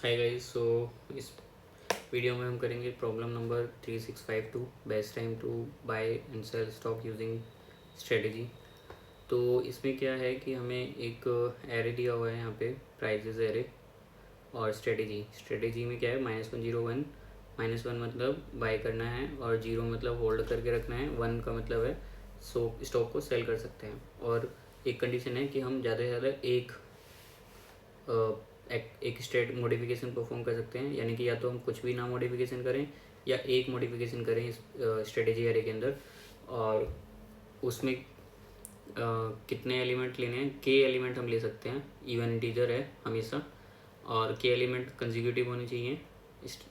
Hi guys. सो इस video में हम करेंगे problem number 3652 best time to buy and sell stock using strategy. तो इसमें क्या है कि हमें एक एरे दिया हुआ है यहाँ पे, प्राइजेज एरे और स्ट्रेटजी में क्या है, -101। -1 मतलब बाय करना है और 0 मतलब होल्ड करके रखना है, 1 का मतलब है स्टॉक को सेल कर सकते हैं। और एक कंडीशन है कि हम ज़्यादा से ज़्यादा एक स्टेट मॉडिफिकेशन परफॉर्म कर सकते हैं, यानी कि या तो हम कुछ भी ना मॉडिफिकेशन करें या एक मॉडिफिकेशन करें इस स्ट्रेटेजी एरे के अंदर। और उसमें कितने एलिमेंट लेने हैं, के एलिमेंट हम ले सकते हैं, इवन इंटीजर है हमेशा, और के एलिमेंट कंजिक्यूटिव होने चाहिए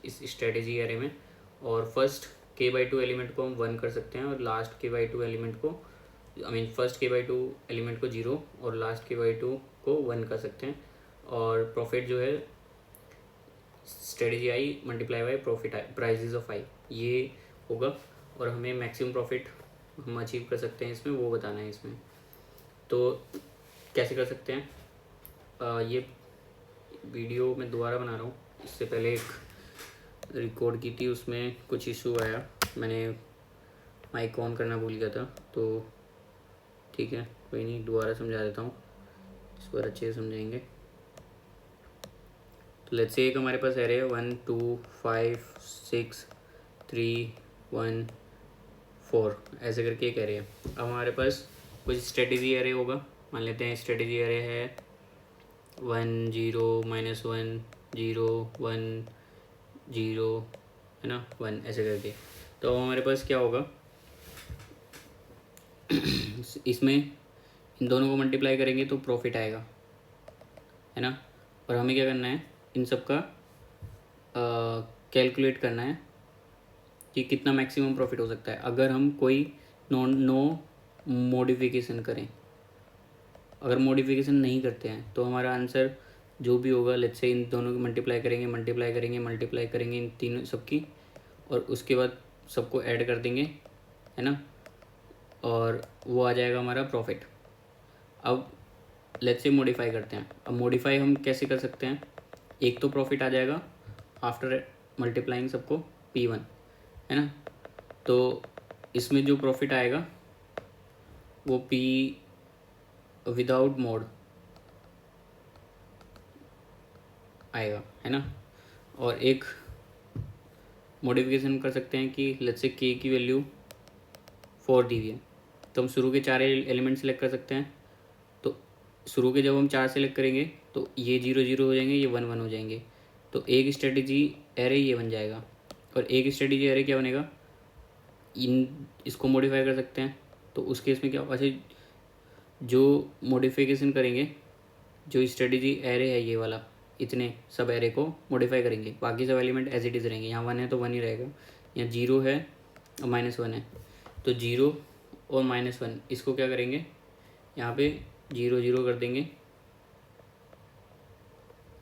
इस स्ट्रेटेजी एरे में। और फर्स्ट k/2 एलिमेंट को हम 1 कर सकते हैं और लास्ट k/2 एलिमेंट को फर्स्ट k/2 एलिमेंट को 0 और लास्ट k/2 को 1 कर सकते हैं। और प्रॉफिट जो है strategy i multiply by profit i, prices of i, ये होगा। और हमें मैक्सिमम प्रॉफिट हम अचीव कर सकते हैं इसमें, वो बताना है इसमें। तो कैसे कर सकते हैं, ये वीडियो मैं दोबारा बना रहा हूँ। इससे पहले एक रिकॉर्ड की थी, उसमें कुछ इशू आया, मैंने माइक ऑन करना भूल गया था। तो ठीक है, कोई नहीं, दोबारा समझा देता हूँ, इस बार अच्छे से समझेंगे। तो लेट्स से एक हमारे पास एरे है 1 2 5 6 3 1 4, ऐसे करके एक एरे है। अब हमारे पास कुछ स्ट्रेटजी एरे होगा, मान लेते हैं स्ट्रेटजी एरे है 1 0 -1 0 1 0, है ना, 1, ऐसे करके। तो अब हमारे पास क्या होगा इसमें इन दोनों को मल्टीप्लाई करेंगे तो प्रॉफिट आएगा, है ना। और हमें क्या करना है, इन सब का कैलकुलेट करना है कि कितना मैक्सिमम प्रॉफिट हो सकता है अगर हम कोई नो मॉडिफिकेशन करें। अगर मॉडिफिकेशन नहीं करते हैं तो हमारा आंसर जो भी होगा, लेट्स से इन दोनों की मल्टीप्लाई करेंगे इन तीनों सबकी, और उसके बाद सबको ऐड कर देंगे, है ना, और वो आ जाएगा हमारा प्रॉफिट। अब लेट्स से मॉडिफाई करते हैं। अब मॉडिफाई हम कैसे कर सकते हैं, एक तो प्रॉफिट आ जाएगा आफ्टर मल्टीप्लाइंग सबको P1, है ना। तो इसमें जो प्रॉफिट आएगा वो P विदाउट मोड आएगा, है ना। और एक मॉडिफिकेशन कर सकते हैं कि लेट्स से k की वैल्यू 4 दी हुई है, तो हम शुरू के 4 एलिमेंट सेलेक्ट कर सकते हैं। तो शुरू के जब हम 4 सेलेक्ट करेंगे तो ये 0 0 हो जाएंगे, ये 1 1 हो जाएंगे। तो एक स्ट्रेटजी एरे ये बन जाएगा। और एक स्ट्रेटजी एरे क्या बनेगा, इसको मॉडिफाई कर सकते हैं। तो उस केस में क्या होगा, जो मॉडिफिकेशन करेंगे, जो स्ट्रेटजी एरे है ये वाला, इतने सब एरे को मॉडिफाई करेंगे, बाकी सब एलिमेंट एज इट इज़ रहेंगे। यहाँ 1 है तो 1 ही रहेगा, यहाँ 0 है और -1 है, तो 0 और -1 इसको क्या करेंगे, यहाँ पे 0 0 कर देंगे,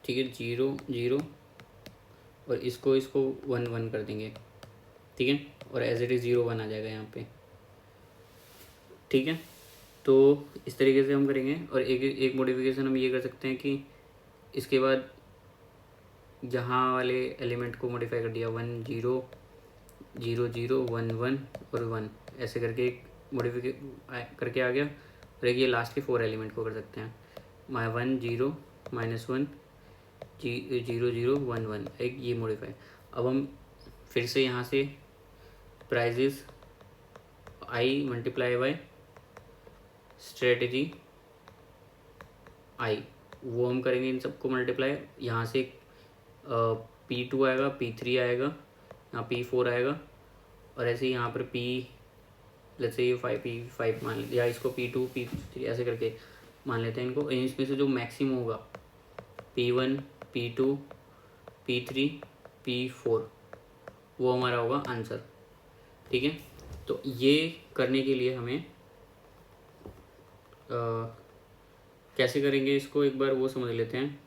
ठीक है, 0 0, और इसको 1 1 कर देंगे, ठीक है, और एज इट इज़ 0 1 आ जाएगा यहाँ पे, ठीक है। तो इस तरीके से हम करेंगे। और एक मॉडिफिकेशन हम ये कर सकते हैं कि इसके बाद जहाँ वाले एलिमेंट को मॉडिफाई कर दिया, 1 0 0 0 1 1 और 1, ऐसे करके एक मॉडिफिके करके आ गया। और एक ये लास्ट के 4 एलिमेंट को कर सकते हैं, 1 0 -1 0 0 1 1, एक ये मॉडिफाई। अब हम फिर से यहाँ से prices i multiply by strategy i, वो हम करेंगे इन सबको मल्टीप्लाई। यहाँ से P2 आएगा, P3 आएगा, यहाँ P4 आएगा, और ऐसे ही यहाँ पर लेट्स से ये 5 मान लेते, या इसको P2 P3 ऐसे करके मान लेते हैं इनको। इसमें से जो मैक्सिमम होगा P1 P2 P3 P4, वो हमारा होगा आंसर, ठीक है। तो ये करने के लिए हमें कैसे करेंगे इसको, एक बार वो समझ लेते हैं।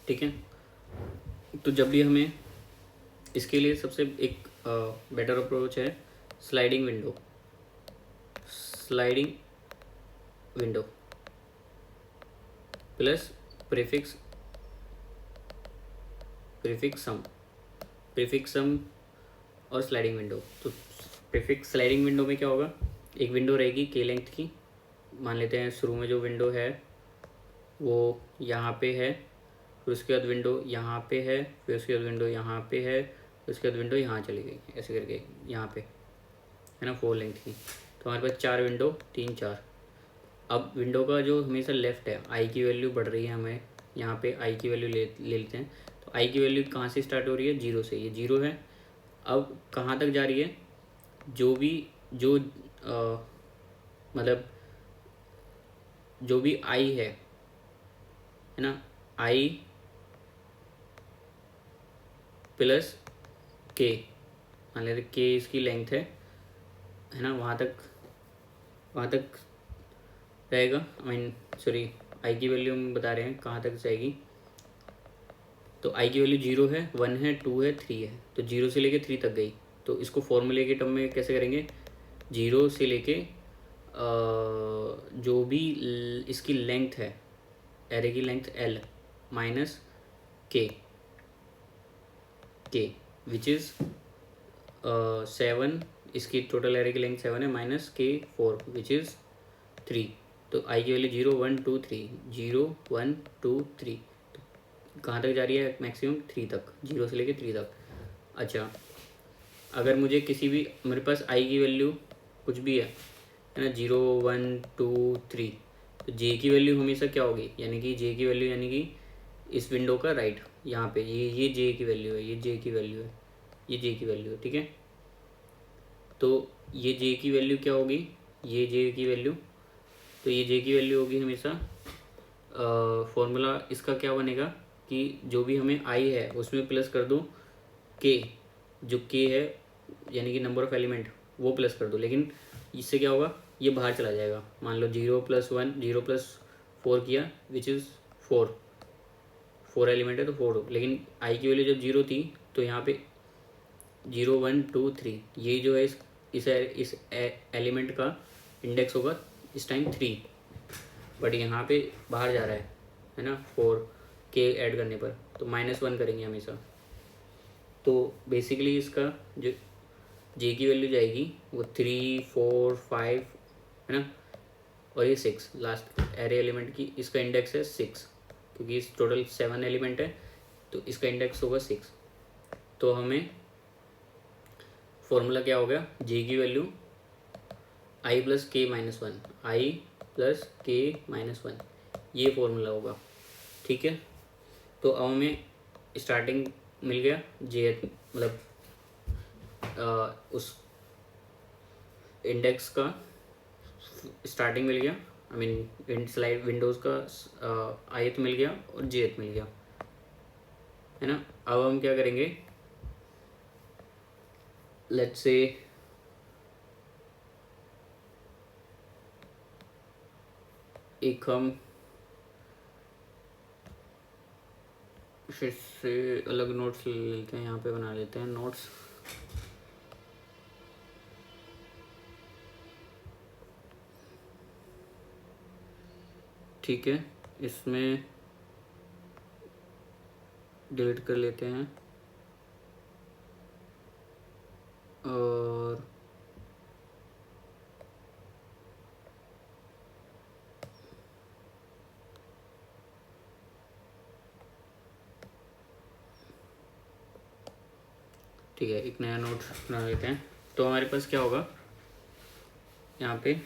ठीक है, तो जब भी हमें इसके लिए सबसे एक बेटर अप्रोच है, sliding window, sliding window plus prefix, prefix sum और स्लाइडिंग विंडो। तो प्रीफिक्स स्लाइडिंग विंडो में क्या होगा, एक विंडो रहेगी के लेंथ की, मान लेते हैं शुरू में जो विंडो है वो यहाँ पे है, फिर उसके बाद विंडो यहाँ पे है, फिर उसके बाद विंडो यहाँ पे है, फिर उसके बाद विंडो यहाँ चली गई, ऐसे करके यहाँ पे है ना 4 लेंथ की। तो हमारे पास 4 विंडो, 3 4। अब विंडो का जो हमेशा लेफ्ट है, आई की वैल्यू बढ़ रही है, हमें यहाँ पे आई की वैल्यू ले लेते हैं। तो आई की वैल्यू कहाँ से स्टार्ट हो रही है, 0 से, ये 0 है। अब कहाँ तक जा रही है, जो भी जो मतलब जो भी आई है ना, आई प्लस के, मान लेते के इसकी लेंथ है ना, वहाँ तक रहेगा। आई मीन सॉरी, आई की वैल्यू हम बता रहे हैं कहाँ तक जाएगी। तो आई की वैल्यू 0 है, 1 है, 2 है, 3 है, तो 0 से लेके 3 तक गई। तो इसको फॉर्मूले के टर्म में कैसे करेंगे, 0 से लेके जो भी इसकी लेंथ है, एरे की लेंथ L माइनस के विच इज़ 7, इसकी टोटल एरे की लेंथ 7 है, माइनस के 4 विच इज़ 3। तो आई की वैल्यू 0 1 2 3, 0 1 2 3, कहाँ तक जा रही है, मैक्सिमम 3 तक, 0 से लेके 3 तक। अच्छा, अगर मुझे किसी भी, मेरे पास आई की वैल्यू कुछ भी है ना, 0 1 2 3, तो जे की वैल्यू हमेशा क्या होगी, यानी कि जे की वैल्यू यानी कि इस विंडो का राइट, यहाँ पे ये जे की वैल्यू है, ये जे की वैल्यू है, ये जे की वैल्यू है, ठीक है। तो ये जे की वैल्यू क्या होगी, ये जे की वैल्यू, तो ये जे की वैल्यू होगी हमेशा, फॉर्मूला इसका क्या बनेगा कि जो भी हमें आई है उसमें प्लस कर दो के, जो के है यानी कि नंबर ऑफ एलिमेंट, वो प्लस कर दो। लेकिन इससे क्या होगा, ये बाहर चला जाएगा। मान लो 0 + 1, 0 + 4 किया विच इज़ 4 एलिमेंट है तो 4, लेकिन आई की वैल्यू जब 0 थी तो यहाँ पे 0 1 2 3, ये जो है इस एलिमेंट का इंडेक्स होगा इस टाइम 3, बट यहाँ पे बाहर जा रहा है ना 4 के ऐड करने पर, तो -1 करेंगे हमेशा। तो बेसिकली इसका जो जे की वैल्यू जाएगी वो 3 4 5 है ना, और ये 6 लास्ट एरे एलिमेंट की, इसका इंडेक्स है 6, क्योंकि इस टोटल 7 एलिमेंट है तो इसका इंडेक्स होगा 6। तो हमें फॉर्मूला क्या हो गया, जे की वैल्यू आई प्लस के माइनस वन, आई प्लस के माइनस वन, ये फॉर्मूला होगा, ठीक है। तो अब हमें स्टार्टिंग मिल गया, जे मतलब उस इंडेक्स का स्टार्टिंग मिल गया, आई मीन स्लाइड विंडोज़ का आयत मिल गया और जेथ मिल गया, है ना। अब हम क्या करेंगे, लेट्स से एक हम फिर से अलग नोट्स ले लेते हैं, यहाँ पे बना लेते हैं नोट्स। ठीक है, इसमें डिलीट कर लेते हैं और ठीक है, एक नया नोट बना लेते हैं। तो हमारे पास क्या होगा, यहाँ पे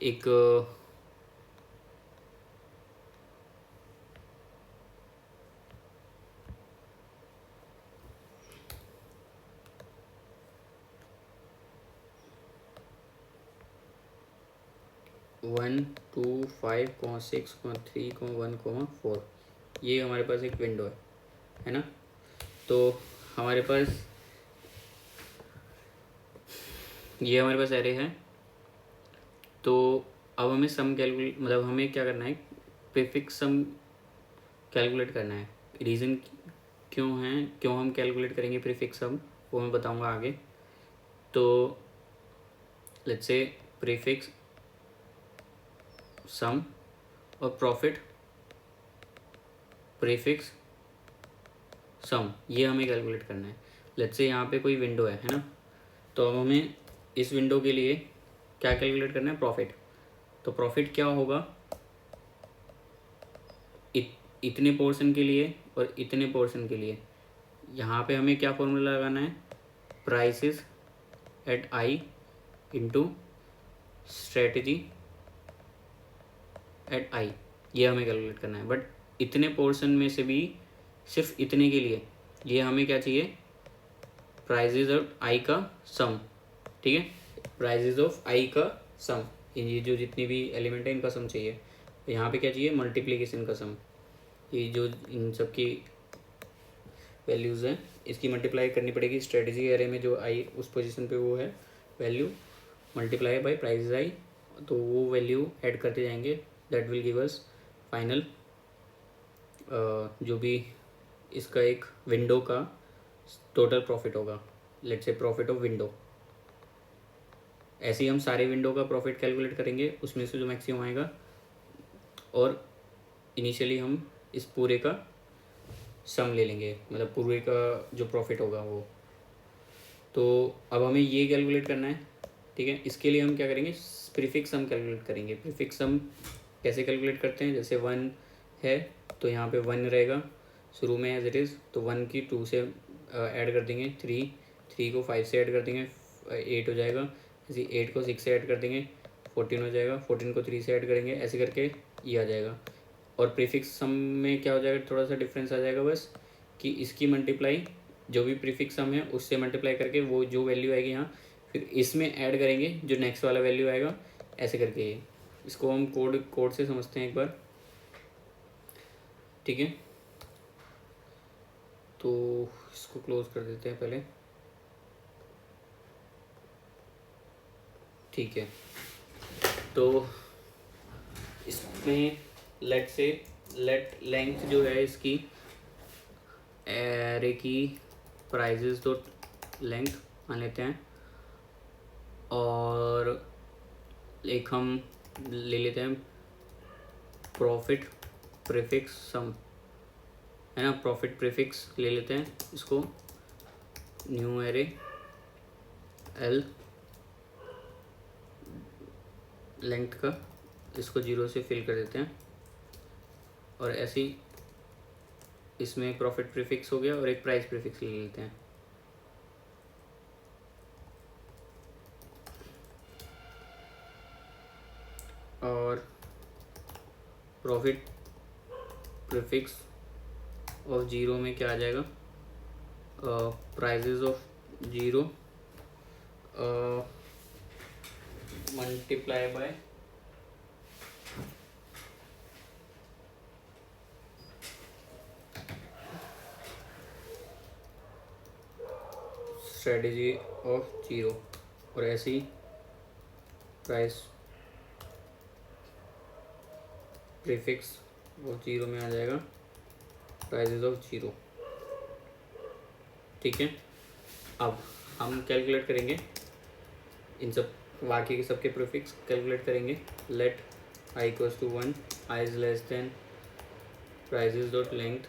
एक 1 2 5 6 3 1 4, ये हमारे पास एक विंडो है ना। तो हमारे पास ये हमारे पास एरे है। तो अब हमें सम कैलकुलेट, मतलब हमें क्या करना है, प्रीफिक्स सम कैलकुलेट करना है। रीज़न क्यों है, क्यों हम कैलकुलेट करेंगे प्रीफिक्स सम, वो मैं बताऊंगा आगे। तो लेट्स से प्रीफिक्स सम और प्रॉफिट प्रीफिक्स सम, ये हमें कैलकुलेट करना है। लेट्स से यहाँ पे कोई विंडो है ना, तो अब हमें इस विंडो के लिए क्या कैलकुलेट करना है, प्रॉफिट। तो प्रॉफिट क्या होगा, इतने पोर्शन के लिए और इतने पोर्शन के लिए। यहाँ पे हमें क्या फॉर्मूला लगाना है, prices eight i into strategy eight आई, ये हमें कैलकुलेट करना है। बट इतने पोर्शन में से भी सिर्फ इतने के लिए ये हमें क्या चाहिए, प्राइजेज ऑफ आई का सम। ठीक है, प्राइजेज ऑफ आई का सम, ये जो जितनी भी एलिमेंट है इनका सम चाहिए। यहाँ पे क्या चाहिए, मल्टीप्लिकेशन का सम। ये जो इन सब की वैल्यूज़ हैं इसकी मल्टीप्लाई करनी पड़ेगी स्ट्रेटजी एरे में, जो आई उस पोजीशन पे वो है value, multiply by price I, तो वो वैल्यू ऐड करते जाएंगे। That will give us final जो भी इसका एक विंडो का टोटल प्रॉफिट होगा। Let's say profit of window. ऐसे ही हम सारे विंडो का प्रॉफिट कैलकुलेट करेंगे, उसमें से जो मैक्सिमम आएगा, और इनिशियली हम इस पूरे का सम ले लेंगे, मतलब पूरे का जो प्रॉफिट होगा वो। तो अब हमें ये कैलकुलेट करना है। ठीक है, इसके लिए हम क्या करेंगे, प्रीफिक्स सम कैलकुलेट करेंगे। प्रीफिक्स सम कैसे कैलकुलेट करते हैं, जैसे 1 है तो यहाँ पे 1 रहेगा शुरू में एज इट इज़, तो 1 की 2 से ऐड कर देंगे, 3 को 5 से ऐड कर देंगे, 8 हो जाएगा। ऐसे 8 को 6 से ऐड कर देंगे, 14 हो जाएगा। 14 को 3 से ऐड करेंगे, ऐसे करके ये आ जाएगा। और प्रीफिक्स सम में क्या हो जाएगा, थोड़ा सा डिफरेंस आ जाएगा बस, कि इसकी मल्टीप्लाई जो भी प्रीफिक्स सम है उससे मल्टीप्लाई करके वो जो वैल्यू आएगी यहाँ, फिर इसमें ऐड करेंगे जो नेक्स्ट वाला वैल्यू आएगा, ऐसे करके। ये इसको हम कोड से समझते हैं एक बार। ठीक है, तो इसको क्लोज कर देते हैं पहले। ठीक है, तो इसमें लेट लेंथ जो है इसकी एरे की प्राइजेस डॉट लेंथ मान लेते हैं, और एक हम ले लेते हैं प्रॉफिट प्रीफिक्स सम, है ना। प्रॉफिट प्रीफिक्स ले लेते हैं इसको, न्यू एरे एल लेंथ का, इसको 0 से फिल कर देते हैं, और ऐसे ही इसमें प्रॉफिट प्रीफिक्स हो गया, और एक प्राइस प्रीफिक्स ले लेते हैं। और प्रॉफिट प्रीफिक्स ऑफ 0 में क्या आ जाएगा, prizes of 0 multiply by strategy of 0, और ऐसे ही प्राइस प्रीफिक्स ऑफ 0 में आ जाएगा प्राइजेज ऑफ 0। ठीक है, अब हम कैलकुलेट करेंगे इन सब बाकी के सबके प्रीफिक्स कैलकुलेट करेंगे। Let i equals to 1, i is less than prices dot length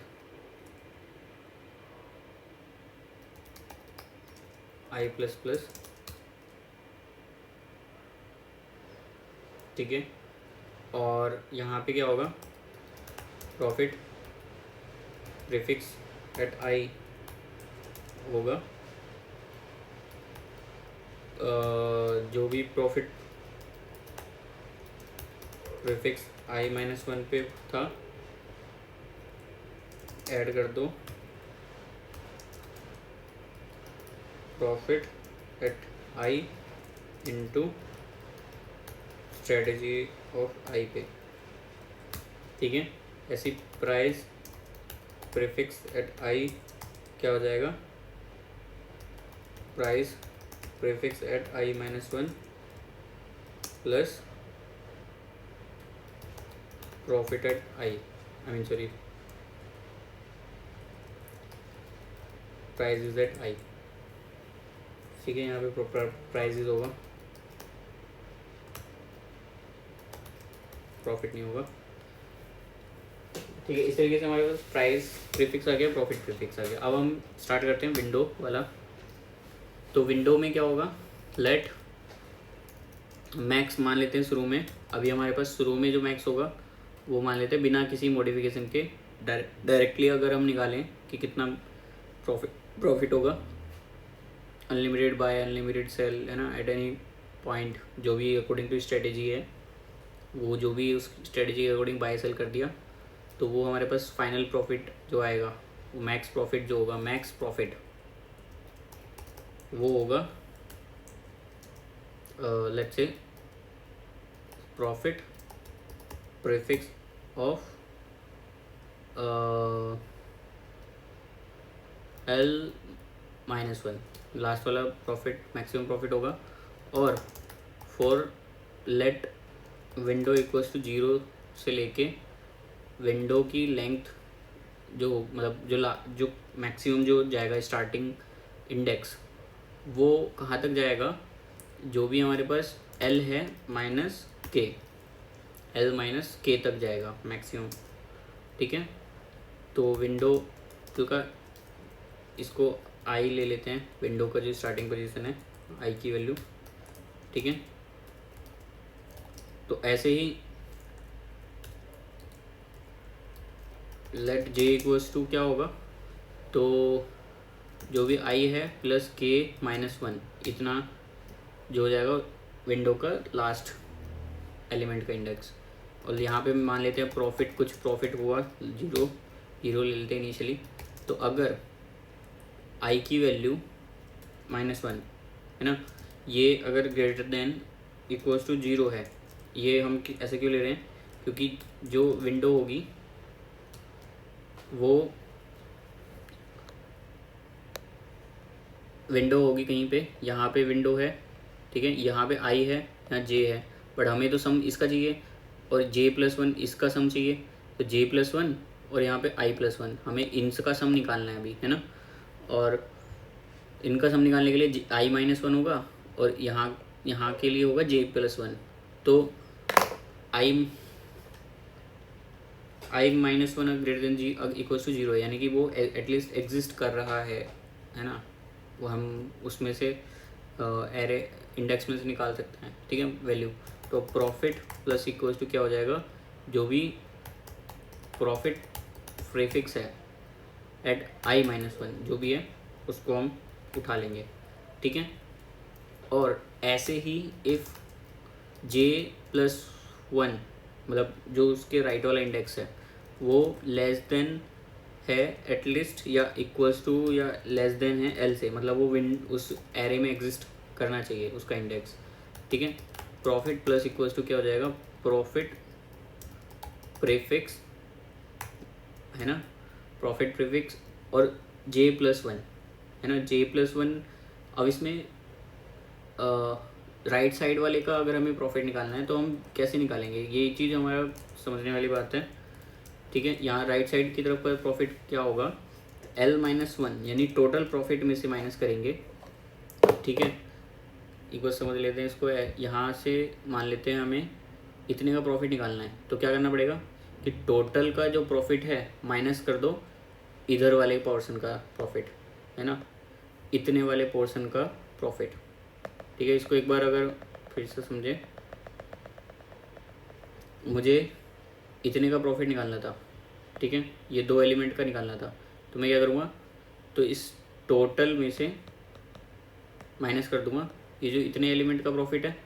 i plus plus. ठीक है, और यहाँ पे क्या होगा, प्रॉफिट प्रीफिक्स एट आई होगा, जो भी प्रॉफिट प्रीफिक्स आई -1 पे था ऐड कर दो profit at i into strategy of i पे। ठीक है, ऐसी प्राइस प्रीफिक्स एट आई क्या हो जाएगा, price prefix at i -1 plus profit at i mean sorry price at i. ठीक है, यहाँ पे प्राइजेज होगा, प्रॉफिट नहीं होगा। ठीक है, इस तरीके से हमारे पास प्राइस प्रीफिक्स आ गया, प्रॉफिट प्रीफिक्स आ गया। अब हम स्टार्ट करते हैं विंडो वाला। तो विंडो में क्या होगा, लेट मैक्स मान लेते हैं शुरू में। अभी हमारे पास शुरू में जो मैक्स होगा वो मान लेते हैं बिना किसी मॉडिफिकेशन के, डायरेक्टली अगर हम निकालें कि कितना प्रॉफिट होगा, अनलिमिटेड बाय, अनलिमिटेड सेल, है ना, एट एनी पॉइंट, जो भी अकॉर्डिंग टू स्ट्रेटेजी है, वो जो भी उस स्ट्रेटेजी के अकॉर्डिंग बाय सेल कर दिया, तो वो हमारे पास फाइनल प्रॉफिट जो आएगा, वो मैक्स प्रॉफिट जो होगा, मैक्स प्रॉफिट वो होगा let's say profit prefix of L-1, last वाला प्रॉफिट मैक्सिमम प्रॉफिट होगा। और for let window equals to 0 से लेके विंडो की लेंथ जो मतलब जो मैक्सिमम जो जाएगा स्टार्टिंग इंडेक्स, वो कहाँ तक जाएगा, जो भी हमारे पास L है माइनस के, L माइनस के तक जाएगा मैक्सिमम। ठीक है, तो विंडो का इसको आई ले लेते हैं, विंडो का जो स्टार्टिंग पोजीशन है आई की वैल्यू। ठीक है, तो ऐसे ही लेट जे इक्वल्स टू क्या होगा, तो जो भी आई है प्लस के माइनस 1, इतना जो हो जाएगा विंडो का लास्ट एलिमेंट का इंडेक्स। और यहाँ पे मान लेते हैं प्रॉफिट, कुछ प्रॉफिट हुआ 0 ले लेते हैं इनिशियली। तो अगर आई की वैल्यू -1 है ना, ये अगर ग्रेटर देन इक्वल्स टू 0 है, ये हम ऐसे क्यों ले रहे हैं, क्योंकि जो विंडो होगी वो कहीं पे, यहाँ पे विंडो है, ठीक है, यहाँ पे आई है, यहाँ जे है, बट हमें तो सम इसका चाहिए और j+1 इसका सम चाहिए। तो j+1 और यहाँ पे i+1, हमें इनका सम निकालना है अभी, है ना। और इनका सम निकालने के लिए i-1 होगा और यहाँ के लिए होगा j+1। तो i-1 greater than j equals to 0 है, यानी कि वो एटलीस्ट एग्जिस्ट कर रहा है ना, वो हम उसमें से एरे इंडेक्स में से निकाल सकते हैं। ठीक है, वैल्यू। तो प्रॉफिट प्लस इक्वल्स टू क्या हो जाएगा, जो भी प्रॉफिट प्रीफिक्स है एट i-1 जो भी है उसको हम उठा लेंगे। ठीक है, और ऐसे ही इफ़ j+1 मतलब जो उसके राइट वाला इंडेक्स है वो लेस देन है एटलीस्ट या इक्वल्स टू या लेस देन है L से, मतलब वो उस एरे में एग्जिस्ट करना चाहिए उसका इंडेक्स। ठीक है, प्रॉफिट प्लस इक्वल्स टू क्या हो जाएगा, प्रॉफिट प्रीफिक्स, है ना, प्रॉफिट प्रीफिक्स और j+1, है ना, j+1। अब इसमें राइट साइड वाले का अगर हमें प्रॉफिट निकालना है तो हम कैसे निकालेंगे, ये चीज़ हमारा समझने वाली बात है। ठीक है, यहाँ राइट साइड की तरफ का प्रॉफिट क्या होगा, L-1 यानी टोटल प्रॉफिट में से माइनस करेंगे। ठीक है, एक बार समझ लेते हैं इसको। यहाँ से मान लेते हैं हमें इतने का प्रॉफिट निकालना है, तो क्या करना पड़ेगा कि टोटल का जो प्रॉफिट है माइनस कर दो इधर वाले पोर्शन का प्रॉफिट, है ना, इतने वाले पोर्शन का प्रॉफिट। ठीक है, इसको एक बार अगर फिर से समझे, मुझे इतने का प्रॉफिट निकालना था, ठीक है, ये 2 एलिमेंट का निकालना था, तो मैं क्या करूँगा, तो इस टोटल में से माइनस कर दूंगा ये जो इतने एलिमेंट का प्रॉफिट है,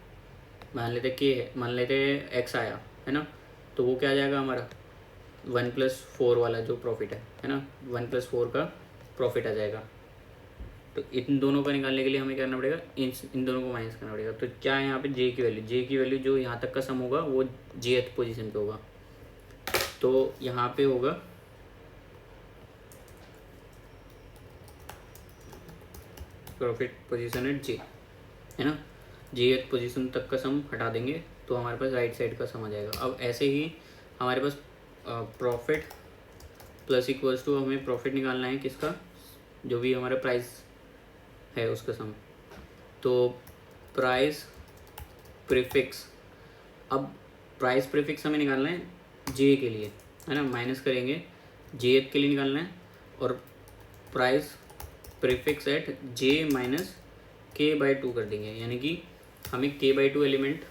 मान लेते के है, मान लेते x आया, है ना, तो वो क्या आ जाएगा हमारा 1+4 वाला जो प्रॉफिट है ना, 1+4 का प्रॉफिट आ जाएगा। तो इन दोनों का निकालने के लिए हमें क्या करना पड़ेगा, इन दोनों को माइनस करना पड़ेगा। तो क्या है यहाँ पे जे की वैल्यू जो यहाँ तक का सम होगा वो jth पोजीशन पे होगा, तो यहाँ पे होगा प्रॉफिट पोजीशन एट जे, है ना, jth पोजीशन तक का सम हटा देंगे तो हमारे पास राइट साइड का सम आ जाएगा। अब ऐसे ही हमारे पास प्रॉफिट प्लस इक्वल्स टू हमें प्रॉफिट निकालना है किसका, जो भी हमारा प्राइस है उसका सम। तो प्राइस प्रीफिक्स, अब प्राइस प्रीफिक्स हमें निकालना है जे के लिए, है ना, माइनस करेंगे जे के लिए निकालना है, और प्राइस प्रीफिक्स एट जे माइनस के बाई टू कर देंगे, यानी कि हमें के बाई टू एलिमेंट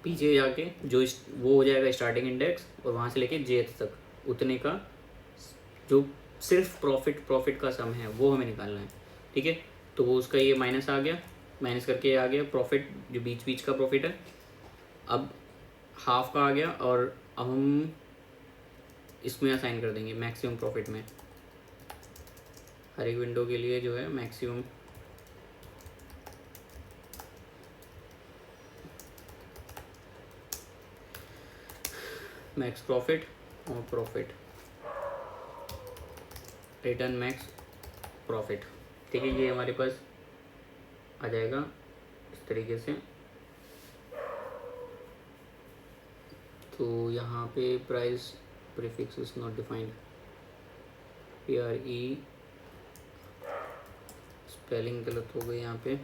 पीछे जाके जो वो हो जाएगा स्टार्टिंग इंडेक्स, और वहाँ से लेके जे तक उतने का जो सिर्फ प्रॉफिट का सम है वो हमें निकालना है। ठीक है, तो वो उसका ये माइनस आ गया, माइनस करके आ गया प्रॉफिट जो बीच बीच का प्रॉफिट है, अब हाफ का आ गया, और अब हम इसमें असाइन कर देंगे मैक्सिमम प्रॉफिट में, हर एक विंडो के लिए जो है मैक्सिमम मैक्स प्रॉफिट और प्रॉफिट रिटर्न मैक्स प्रॉफिट। ठीक है, ये हमारे पास आ जाएगा इस तरीके से। तो यहाँ पे price prefix is not defined, PRE spelling गलत हो गई यहाँ पे,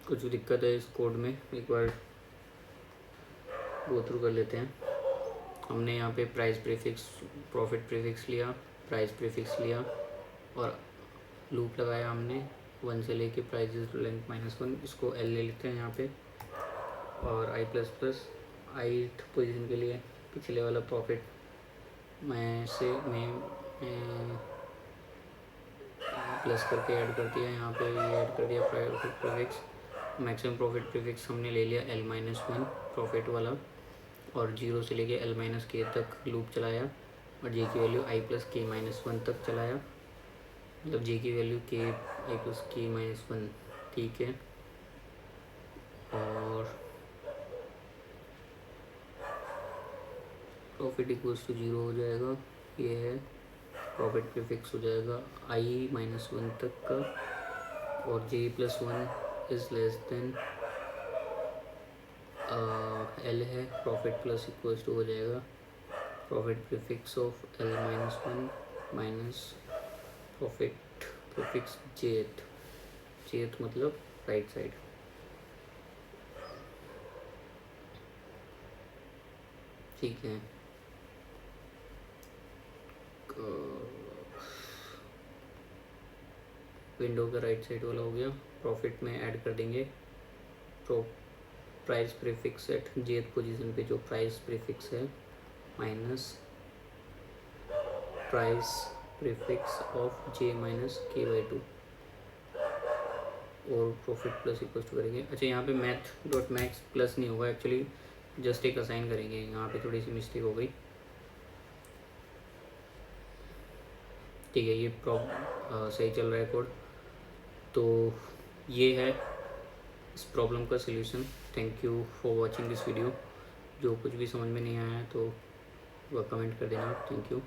कुछ दिक्कत है इस कोड में, एक बार गो थ्रू कर लेते हैं। हमने यहाँ पे प्राइस प्रीफिक्स प्रॉफिट प्रीफिक्स लिया, प्राइस प्रीफिक्स लिया और लूप लगाया हमने 1 से लेके प्राइस लेंथ -1, इसको L ले लेते हैं यहाँ पे, और I plus plus 8th position के लिए पिछले वाला प्रॉफिट मैं प्लस करके ऐड कर दिया, यहाँ पे ये ऐड कर दिया profit prefix, maximum profit prefix हमने ले लिया L-1 प्रॉफिट वाला, और 0 से लेके L-K तक लूप चलाया, और जे की वैल्यू I प्लस K-1 तक चलाया, मतलब जे की वैल्यू I प्लस K-1। ठीक है, और प्रॉफिट इक्वल्स टू 0 हो जाएगा, ये है प्रॉफिट प्रीफिक्स हो जाएगा I-1 तक का, और J+1 is less then L है, प्रॉफिट प्लस इक्वल्स टू हो जाएगा profit prefix of L-1 minus profit prefix जेथ मतलब राइट साइड। ठीक है, विंडो का राइट साइड वाला हो गया। प्रॉफिट में ऐड कर देंगे प्राइस प्रीफिक्स एट जेथ पोजीशन पे जो प्राइस प्रीफिक्स है, minus price prefix of J-K/2, और प्रॉफिट प्लस इक्वल टू करेंगे। अच्छा, यहाँ पे math.max प्लस नहीं होगा, एक्चुअली जस्ट एक असाइन करेंगे, यहाँ पे थोड़ी सी मिस्टेक हो गई। ठीक है, ये सही चल रहा है कोड। तो ये है इस प्रॉब्लम का solution. Thank you for watching this video. जो कुछ भी समझ में नहीं आया तो वह कमेंट कर देना। Thank you.